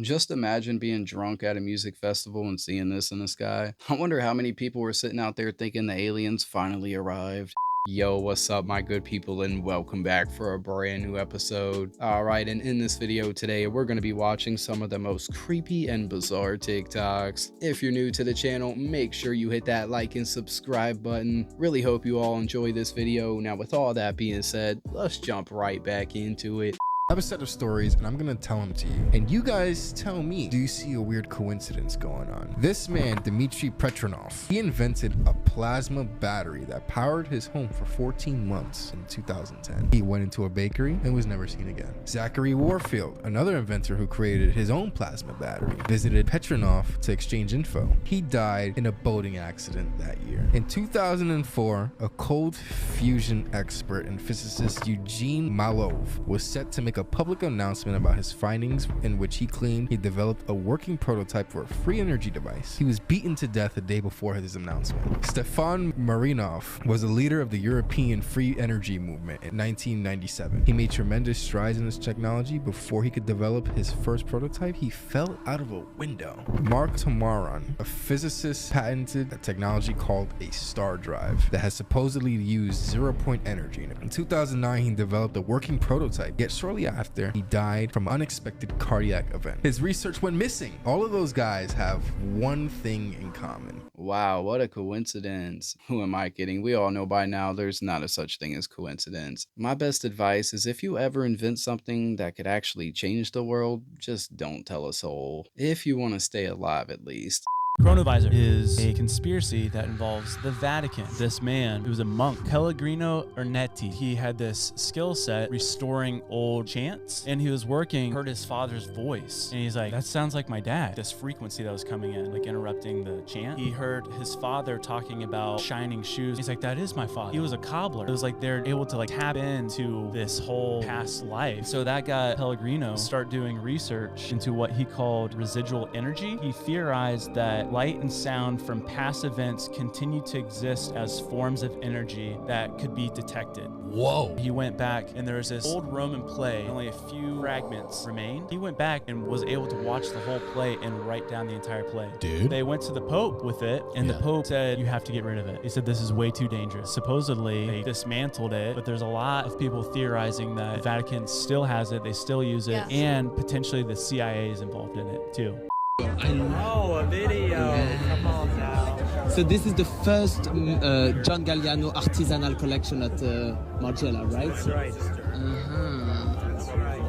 Just imagine being drunk at a music festival and seeing this in the sky. I wonder how many people were sitting out there thinking the aliens finally arrived. Yo, what's up, my good people, and welcome back for a brand new episode. Alright, and in this video today, we're going to be watching some of the most creepy and bizarre TikToks. If you're new to the channel, make sure you hit that like and subscribe button. Really hope you all enjoy this video. Now, with all that being said, let's jump right back into it. I have a set of stories and I'm gonna tell them to you. And you guys tell me, do you see a weird coincidence going on? This man, Dmitry Petronov, he invented a plasma battery that powered his home for 14 months in 2010. He went into a bakery and was never seen again. Zachary Warfield, another inventor who created his own plasma battery, visited Petronov to exchange info. He died in a boating accident that year. In 2004, a cold fusion expert and physicist Eugene Malov was set to make a public announcement about his findings, in which he claimed he developed a working prototype for a free energy device. He was beaten to death a day before his announcement. Stefan Marinov was a leader of the European free energy movement in 1997. He made tremendous strides in this technology. Before he could develop his first prototype, he fell out of a window. Mark Tomaron, a physicist, patented a technology called a star drive that has supposedly used zero-point energy. In 2009, he developed a working prototype, yet shortly after, he died from an unexpected cardiac event. His research went missing. All of those guys have one thing in common. Wow, what a coincidence. Who am I kidding? We all know by now there's not a such thing as coincidence. My best advice is if you ever invent something that could actually change the world, just don't tell a soul. If you want to stay alive at least. Chronovisor is a conspiracy that involves the Vatican. This man, who was a monk, Pellegrino Ernetti, he had this skill set restoring old chants, and he was working, heard his father's voice, and he's like, that sounds like my dad. This frequency that was coming in, like interrupting the chant. He heard his father talking about shining shoes. He's like, that is my father. He was a cobbler. It was like they're able to like tap into this whole past life. So that got Pellegrino to start doing research into what he called residual energy. He theorized that light and sound from past events continue to exist as forms of energy that could be detected. Whoa. He went back and there was this old Roman play, only a few fragments remained. He went back and was able to watch the whole play and write down the entire play. Dude. They went to the Pope with it, and the Pope said, you have to get rid of it. He said, this is way too dangerous. Supposedly, they dismantled it, but there's a lot of people theorizing that the Vatican still has it, they still use it, and potentially the CIA is involved in it too. Oh, a video. Come on now. So this is the first John Galliano artisanal collection at Margiela, right? That's right. That's right.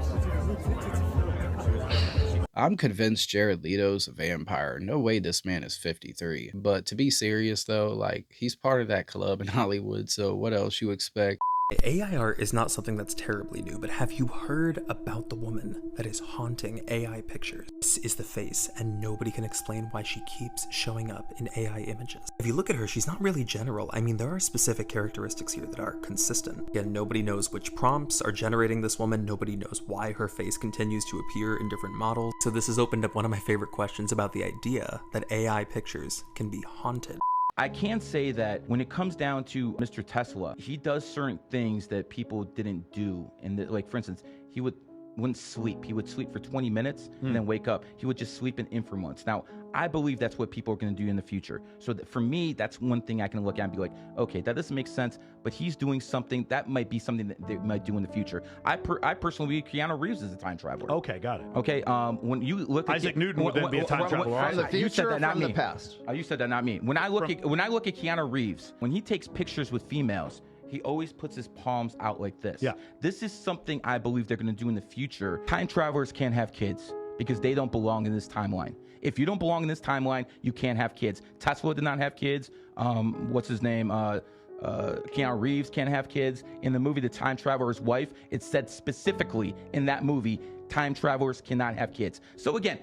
I'm convinced Jared Leto's a vampire. No way this man is 53. But to be serious though, like, he's part of that club in Hollywood, so what else you expect? AI art is not something that's terribly new, but have you heard about the woman that is haunting AI pictures? This is the face, and nobody can explain why she keeps showing up in AI images. If you look at her, she's not really general. I mean, there are specific characteristics here that are consistent. Again, nobody knows which prompts are generating this woman. Nobody knows why her face continues to appear in different models. So this has opened up one of my favorite questions about the idea that AI pictures can be haunted. I can say that when it comes down to Mr. Tesla, he does certain things that people didn't do. And like, for instance, he wouldn't sleep. He would sleep for 20 minutes and then wake up. He would just sleep in for months. Now, I believe that's what people are going to do in the future. So that for me, that's one thing I can look at and be like, okay, that doesn't make sense, but he's doing something that might be something that they might do in the future. I personally believe Keanu Reeves is a time traveler. Okay, got it. Okay, when you look at Isaac Newton would then be a time traveler. From the future, you said that, not from me. the past. You said that, not me. When I look at Keanu Reeves, when he takes pictures with females, he always puts his palms out like this. Yeah. This is something I believe they're going to do in the future. Time travelers can't have kids because they don't belong in this timeline. If you don't belong in this timeline, you can't have kids. Tesla did not have kids. What's his name? Keanu Reeves can't have kids. In the movie The Time Traveler's Wife, it said specifically in that movie, time travelers cannot have kids. So again,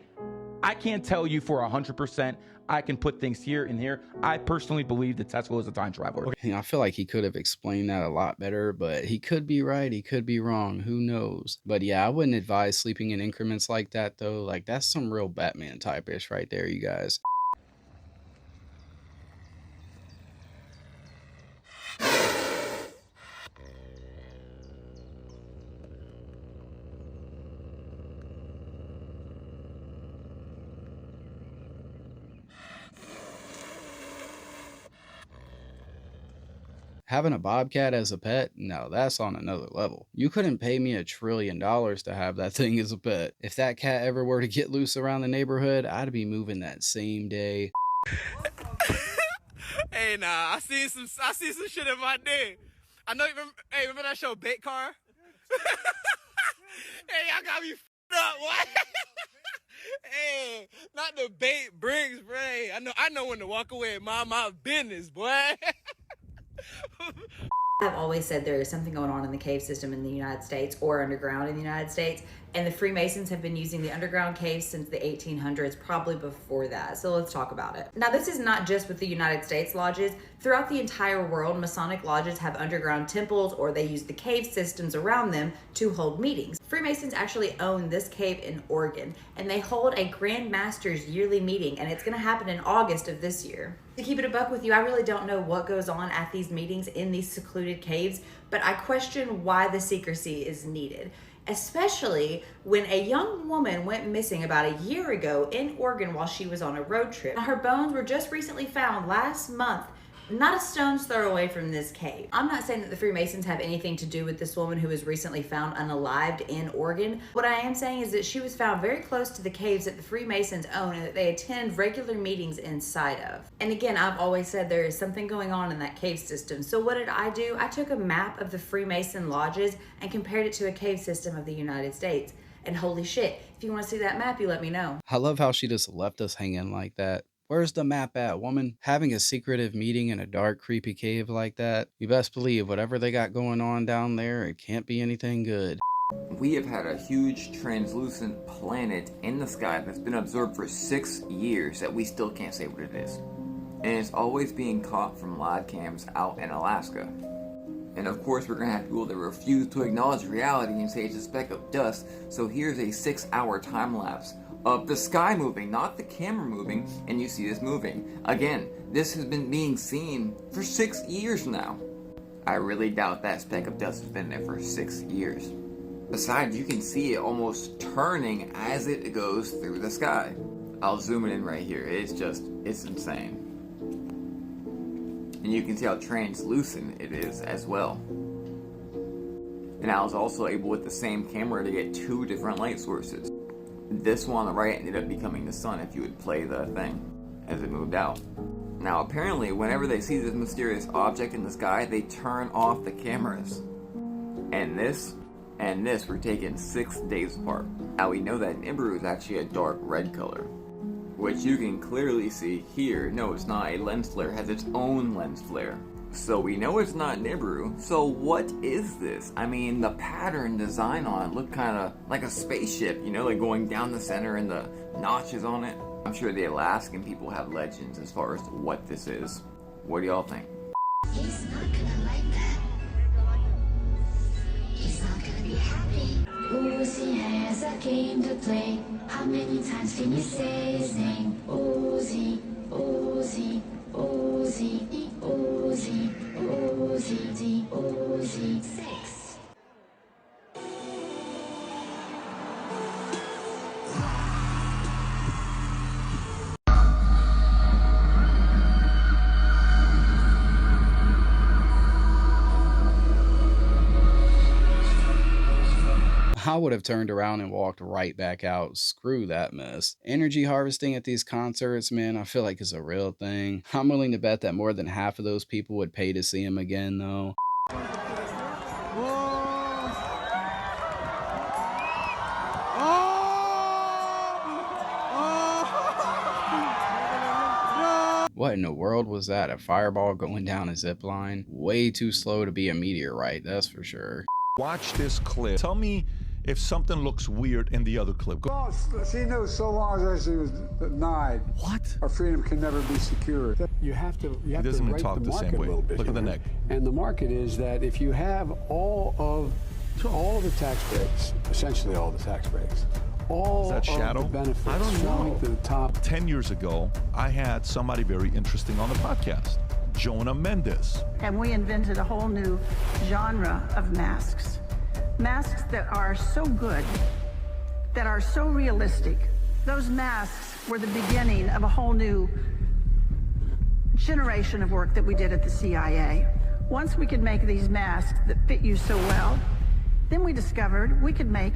I can't tell you for 100%. I can put things here and here. I personally believe that Tesla is a time traveler. I feel like he could have explained that a lot better, but he could be right, he could be wrong, who knows? But yeah, I wouldn't advise sleeping in increments like that though. Like, that's some real Batman type-ish right there, you guys. Having a bobcat as a pet? No, that's on another level. You couldn't pay me $1 trillion to have that thing as a pet. If that cat ever were to get loose around the neighborhood, I'd be moving that same day. Hey, nah, I see some shit in my day. I know. Remember that show, Bait Car? Hey, y'all got me up. What? Hey, not the bait brings, bro. Hey, I know when to walk away and mind my business, boy. I've always said there is something going on in the cave system in the United States or underground in the United States, and the Freemasons have been using the underground caves since the 1800s, probably before that. So let's talk about it. Now, this is not just with the United States lodges. Throughout the entire world, Masonic lodges have underground temples, or they use the cave systems around them to hold meetings. Freemasons actually own this cave in Oregon, and they hold a Grand Master's yearly meeting, and it's going to happen in August of this year. To keep it a buck with you, I really don't know what goes on at these meetings in these secluded caves, but I question why the secrecy is needed, especially when a young woman went missing about a year ago in Oregon while she was on a road trip. Her bones were just recently found last month, not a stone's throw away from this cave. I'm not saying that the Freemasons have anything to do with this woman who was recently found unalived in Oregon. What I am saying is that she was found very close to the caves that the Freemasons own and that they attend regular meetings inside of. And again, I've always said there is something going on in that cave system. So what did I do? I took a map of the Freemason lodges and compared it to a cave system of the United States. And holy shit, if you want to see that map, you let me know. I love how she just left us hanging like that. Where's the map at, woman? Having a secretive meeting in a dark, creepy cave like that, you best believe whatever they got going on down there, it can't be anything good. We have had a huge translucent planet in the sky that's been observed for 6 years that we still can't say what it is. And it's always being caught from live cams out in Alaska. And of course we're going to have people that refuse to acknowledge reality and say it's a speck of dust, so here's a 6-hour time lapse of the sky moving, not the camera moving, and you see this moving. Again, this has been being seen for 6 years now. I really doubt that speck of dust has been there for 6 years. Besides, you can see it almost turning as it goes through the sky. I'll zoom it in right here. It's insane. And you can see how translucent it is as well. And I was also able with the same camera to get 2 different light sources. This one on the right ended up becoming the sun if you would play the thing as it moved out. Now apparently whenever they see this mysterious object in the sky, they turn off the cameras. And this were taken 6 days apart. Now we know that Nibiru is actually a dark red color, which you can clearly see here. No, it's not. A lens flare has its own lens flare. So we know it's not Nibiru. So what is this? I mean, the pattern design on it looked kind of like a spaceship, you know, like going down the center and the notches on it. I'm sure the Alaskan people have legends as far as to what this is. What do y'all think? He's not gonna like that. He's not gonna be happy. Uzi has a game to play. How many times can you say his name? Uzi, Uzi, Uzi, Uzi, Uzi, Uzi, 6. I would have turned around and walked right back out. Screw that mess. Energy harvesting at these concerts, man, I feel like it's a real thing. I'm willing to bet that more than half of those people would pay to see him again, though. What in the world was that? A fireball going down a zip line? Way too slow to be a meteorite, that's for sure. Watch this clip. Tell me if something looks weird in the other clip. Well, she knows so long as she was denied. What? Our freedom can never be secured. You have to rate the market a little bit. Look at the neck. And the market is that if you have all of the tax breaks, essentially all the tax breaks, all is that shadow? Of the benefits I don't know. To the top. 10 years ago, I had somebody very interesting on the podcast, Jonah Mendes. And we invented a whole new genre of masks. Masks that are so good, that are so realistic. Those masks were the beginning of a whole new generation of work that we did at the CIA. Once we could make these masks that fit you so well, then we discovered we could make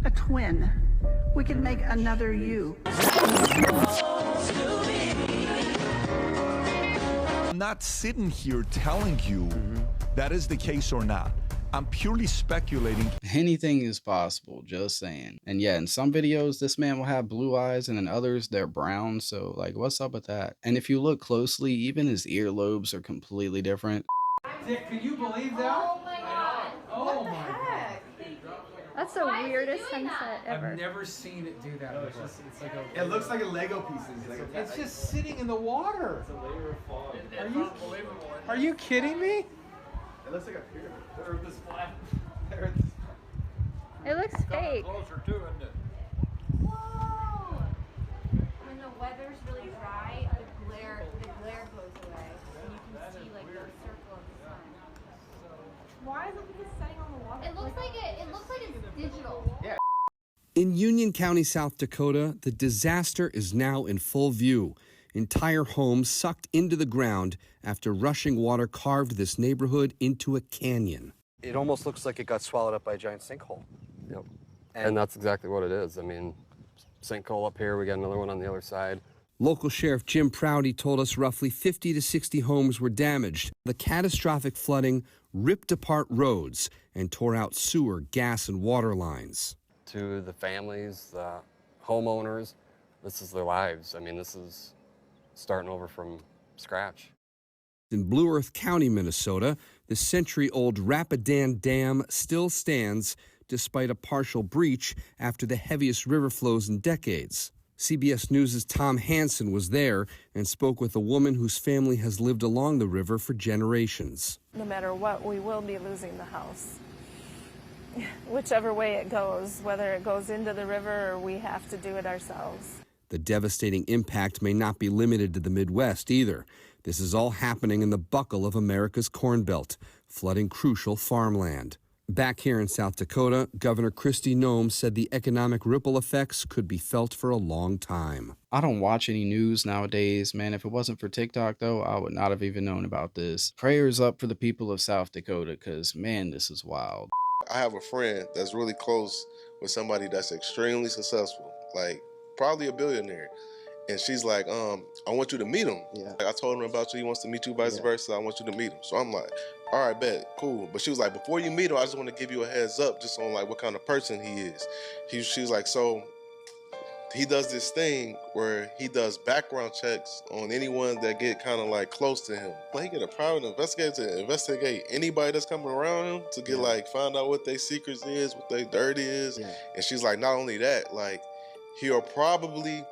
a twin. We could make another you. I'm not sitting here telling you that is the case or not. I'm purely speculating. Anything is possible, just saying. And yeah, in some videos, this man will have blue eyes, and in others, they're brown. So, like, what's up with that? And if you look closely, even his earlobes are completely different. Dick, can you believe that? Oh my god. Oh my god. That's the weirdest sunset ever. I've never seen it do that before. It's like it looks like a Lego pieces. It's just sitting in the water. It's a layer of fog. Are you kidding me? It looks like a pyramid. The Earth is flat. It looks fake. Closer to it, isn't it? Whoa! When the weather's really dry, the glare goes away, and you can see like the circle of the sun. Why is it like it's setting on the water? It looks like it's digital. Yeah. In Union County, South Dakota, the disaster is now in full view. Entire homes sucked into the ground after rushing water carved this neighborhood into a canyon. It almost looks like it got swallowed up by a giant sinkhole. Yep. And that's exactly what it is. I mean, sinkhole up here, we got another one on the other side. Local Sheriff Jim Prouty told us roughly 50 to 60 homes were damaged. The catastrophic flooding ripped apart roads and tore out sewer, gas, and water lines. To the families, the homeowners, this is their lives. I mean, this is starting over from scratch. In Blue Earth County, Minnesota, the century-old Rapidan Dam still stands despite a partial breach after the heaviest river flows in decades. CBS News' Tom Hansen was there and spoke with a woman whose family has lived along the river for generations. No matter what, we will be losing the house. Whichever way it goes, whether it goes into the river or we have to do it ourselves. The devastating impact may not be limited to the Midwest either. This is all happening in the buckle of America's Corn Belt, flooding crucial farmland. Back here in South Dakota, Governor Kristi Noem said the economic ripple effects could be felt for a long time. I don't watch any news nowadays, man. If it wasn't for TikTok, though, I would not have even known about this. Prayers up for the people of South Dakota, because, man, this is wild. I have a friend that's really close with somebody that's extremely successful, like probably a billionaire. And she's like, I want you to meet him. Yeah. Like, I told him about you. He wants to meet you, vice versa. I want you to meet him. So I'm like, all right, bet, cool. But she was like, before you meet him, I just want to give you a heads up just on like what kind of person he is. She's like, so he does this thing where he does background checks on anyone that get kind of like close to him. Like, he get a private investigator to investigate anybody that's coming around him to get like, find out what their secrets is, what their dirt is. Yeah. And she's like, not only that, like he'll probably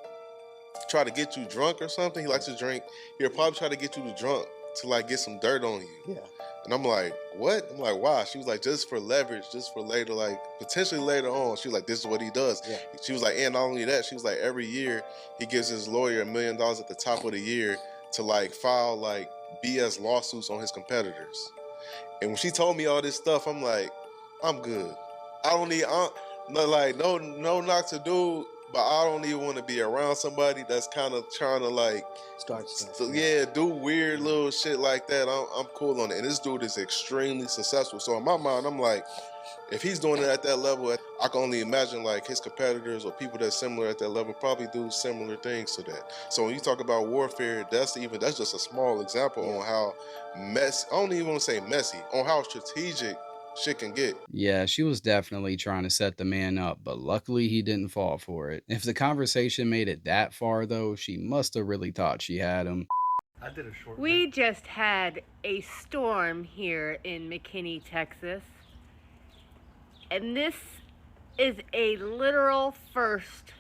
try to get you drunk or something. He likes to drink. He'll probably try to get you to drunk to like get some dirt on you. Yeah. And I'm like, what? I'm like, why? She was like, just for leverage, just for later, like potentially later on. She was like, this is what he does. Yeah. She was like, and not only that, she was like, every year he gives his lawyer $1 million at the top of the year to like file like BS lawsuits on his competitors. And when she told me all this stuff, I'm like, I'm good. I don't need, no knock to do. But I don't even want to be around somebody that's kind of trying to like start stuff. Yeah, do weird little shit like that. I'm cool on it. And this dude is extremely successful. So in my mind, I'm like, if he's doing it at that level, I can only imagine like his competitors or people that's similar at that level probably do similar things to that. So when you talk about warfare, that's just a small example on how I don't even want to say messy, on how strategic shit can get. Yeah, she was definitely trying to set the man up, but luckily he didn't fall for it. If the conversation made it that far, though, she must have really thought she had him. I did a short We just had a storm here in McKinney, Texas. And this is a literal first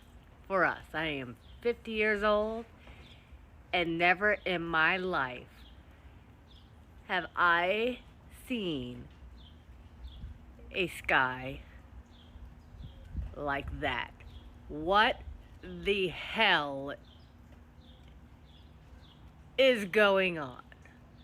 for us. I am 50 years old, and never in my life have I seen a sky like that. What the hell is going on?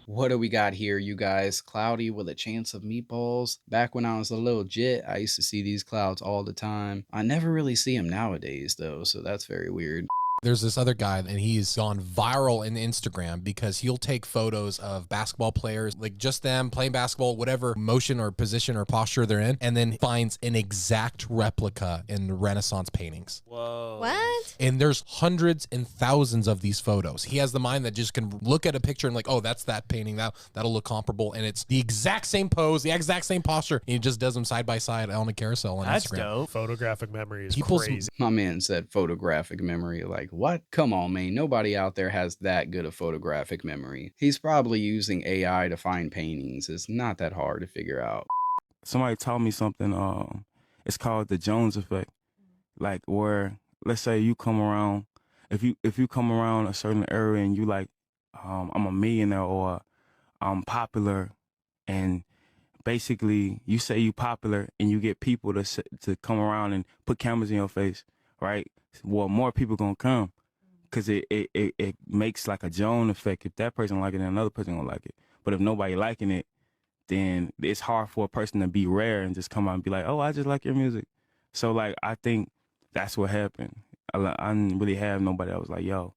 What do we got here, you guys? Cloudy with a chance of meatballs. Back when I was a little jit, I used to see these clouds all the time. I never really see them nowadays, though, so that's very weird. There's this other guy, and he's gone viral in Instagram because he'll take photos of basketball players, like just them playing basketball, whatever motion or position or posture they're in, and then finds an exact replica in Renaissance paintings. Whoa. What? And there's hundreds and thousands of these photos. He has the mind that just can look at a picture and like, oh, that's that painting. That'll look comparable. And it's the exact same pose, the exact same posture. And he just does them side by side on a carousel on That's Instagram. dope. Photographic memory is People's- crazy. My man said photographic memory. Like, what? Come on, man. Nobody out there has that good of photographic memory. He's probably using AI to find paintings. It's not that hard to figure out. Somebody taught me something. It's called the Jones effect. Like where, let's say you come around, if you come around a certain area and you like, I'm a millionaire or I'm popular, and basically you say you popular and you get people to come around and put cameras in your face, right? Well, more people gonna come because it makes like a Jones effect. If that person like it, then another person gonna like it. But if nobody liking it, then it's hard for a person to be rare and just come out and be like, oh, I just like your music. So like, I think that's what happened. I didn't really have nobody that was like, yo,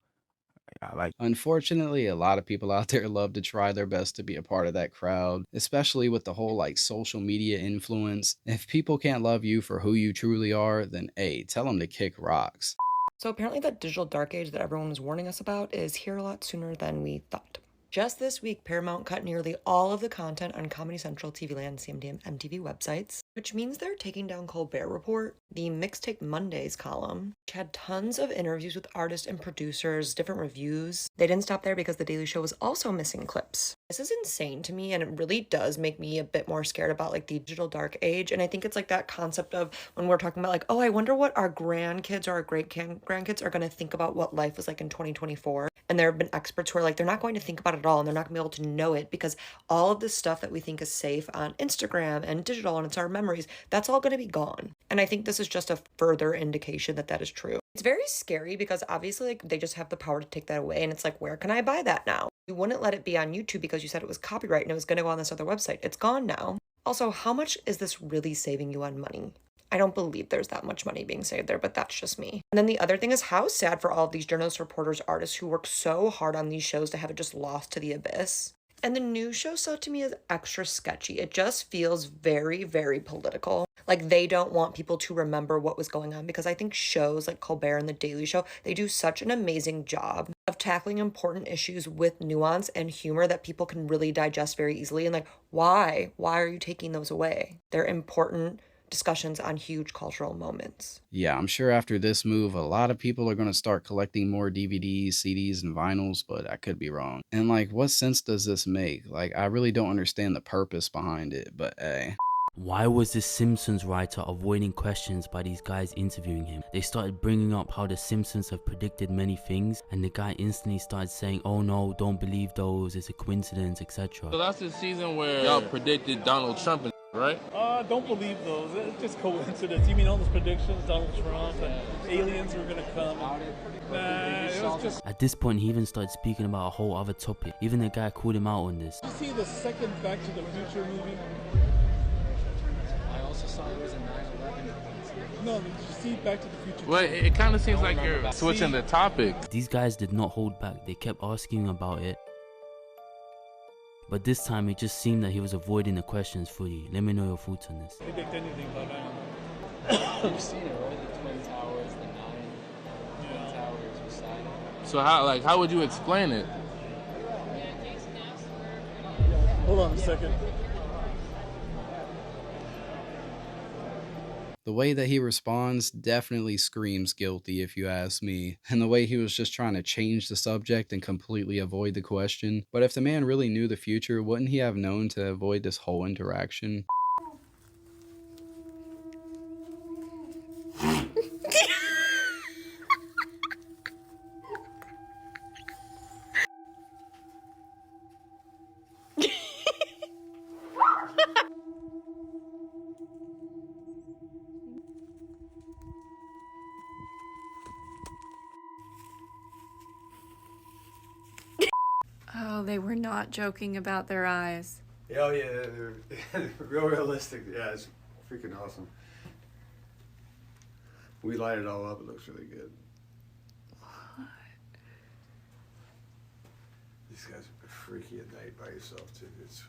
I like. Unfortunately, a lot of people out there love to try their best to be a part of that crowd, especially with the whole like social media influence. If people can't love you for who you truly are, then hey, tell them to kick rocks. So apparently that digital dark age that everyone was warning us about is here a lot sooner than we thought. Just this week, Paramount cut nearly all of the content on Comedy Central, TV Land, CMT, and MTV websites, which means they're taking down Colbert Report, the Mixtape Mondays column, which had tons of interviews with artists and producers, different reviews. They didn't stop there because The Daily Show was also missing clips. This is insane to me, and it really does make me a bit more scared about like the digital dark age. And I think it's like that concept of when we're talking about like, oh, I wonder what our grandkids or our great-grandkids are going to think about what life was like in 2024. And there have been experts who are like, they're not going to think about it at all, and they're not going to be able to know it because all of this stuff that we think is safe on Instagram and digital, and it's our memories, that's all going to be gone. And I think this is just a further indication that that is true. It's very scary because obviously like they just have the power to take that away, and it's like, where can I buy that now? You wouldn't let it be on YouTube because you said it was copyright and it was going to go on this other website. It's gone now. Also, how much is this really saving you on money? I don't believe there's that much money being saved there, but that's just me. And then the other thing is how sad for all of these journalists, reporters, artists who work so hard on these shows to have it just lost to the abyss. And the news show stuff to me is extra sketchy. It just feels very, very political. Like they don't want people to remember what was going on, because I think shows like Colbert and The Daily Show, they do such an amazing job of tackling important issues with nuance and humor that people can really digest very easily. And like, why? Why are you taking those away? They're important discussions on huge cultural moments. Yeah, I'm sure after this move, a lot of people are going to start collecting more DVDs, CDs, and vinyls, but I could be wrong. And like, what sense does this make? Like, I really don't understand the purpose behind it, but hey. Why was this Simpsons writer avoiding questions by these guys interviewing him? They started bringing up how the Simpsons have predicted many things, and the guy instantly started saying, oh no, don't believe those, it's a coincidence, etc. So that's the season where y'all predicted Donald Trump, right? Don't believe those. It's just coincidence. You mean all those predictions, Donald Trump and aliens were gonna come? Nah, it was just... At this point, he even started speaking about a whole other topic. Even the guy called him out on this. Did you see the second Back to the Future movie? I also saw it was a 9/11. No, did you see Back to the Future? Well, it kind of seems like you're switching the topic. These guys did not hold back. They kept asking about it. But this time, it just seemed that he was avoiding the questions fully. Let me know your thoughts on this. Predict anything about that. You've seen it, right? The Twin Towers, the 9 Twin Towers beside it. So how would you explain it? Hold on a second. The way that he responds definitely screams guilty, if you ask me. And the way he was just trying to change the subject and completely avoid the question. But if the man really knew the future, wouldn't he have known to avoid this whole interaction? Oh, they were not joking about their eyes. Oh yeah, they're real realistic. Yeah, it's freaking awesome. We light it all up. It looks really good. These guys are freaky at night by yourself too. It's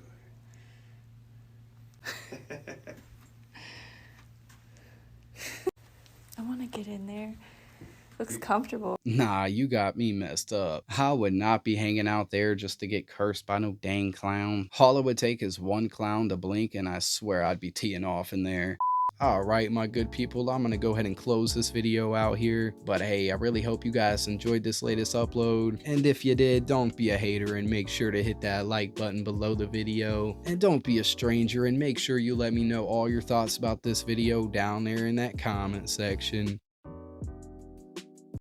I want to get in there. Looks comfortable. Nah, you got me messed up. I would not be hanging out there just to get cursed by no dang clown. All it would take is one clown to blink and I swear I'd be teeing off in there. Alright, my good people, I'm gonna go ahead and close this video out here. But hey, I really hope you guys enjoyed this latest upload. And if you did, don't be a hater and make sure to hit that like button below the video. And don't be a stranger and make sure you let me know all your thoughts about this video down there in that comment section.